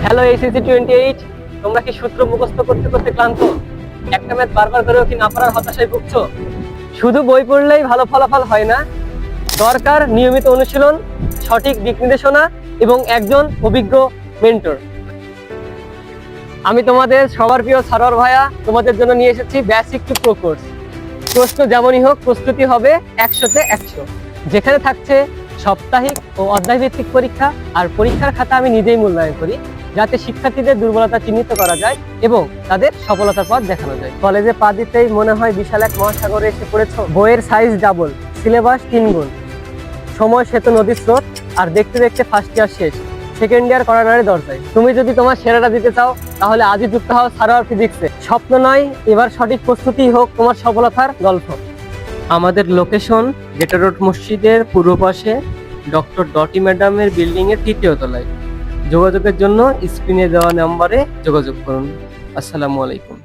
Hello HSC 28, তোমরা কি সূত্র মুখস্থ করতে করতে ক্লান্ত? একটা ম্যাথ বারবার করেও কি না পারার হতাশায় ভুগছো? শুধু বই পড়লেই ভালো ফলাফল হয় না, দরকার নিয়মিত অনুশীলন, সঠিক দিক নির্দেশনা এবং একজন অভিজ্ঞ মেন্টর। আমি তোমাদের সবার প্রিয় সারোয়ার ভাইয়া তোমাদের জন্য নিয়ে এসেছি বেসিক টু প্রো কোর্স। প্রশ্ন যেমনই হোক, প্রস্তুতি হবে 100-তে 100, যেখানে থাকছে সাপ্তাহিক ও অধ্যায়ভিত্তিক পরীক্ষা। আর পরীক্ষার খাতা আমি নিজেই মূল্যায়ন করি, যাতে শিক্ষার্থীদের দুর্বলতা চিহ্নিত করা যায় এবং তাদের সফলতার পথ দেখানো যায়। কলেজে পা দিতেই মনে হয় বিশাল এক মহাসাগরে এসে পড়েছো। বইয়ের সাইজ ডাবল, সিলেবাস 3 গুণ, সময় সেতু নদীর স্রোত, আর দেখতে দেখতে ফার্স্ট ইয়ার শেষ, সেকেন্ড ইয়ার কর্নারে দরজায়। তুমি যদি তোমার সেরাটা দিতে চাও, তাহলে আজই যুক্ত হও সারোয়ার ফিজিক্সে। স্বপ্ন নয়, এবার সঠিক প্রস্তুতি হোক তোমার সফলতার গল্প। আমাদের লোকেশন গেটা রোড মসজিদের পূর্ব পাশে, ডক্টর ডটি ম্যাডামের বিল্ডিং এর 3য় তলায়। যোগাযোগের জন্য স্ক্রিনে দেওয়া নম্বরে যোগাযোগ করুন। আসসালামু আলাইকুম।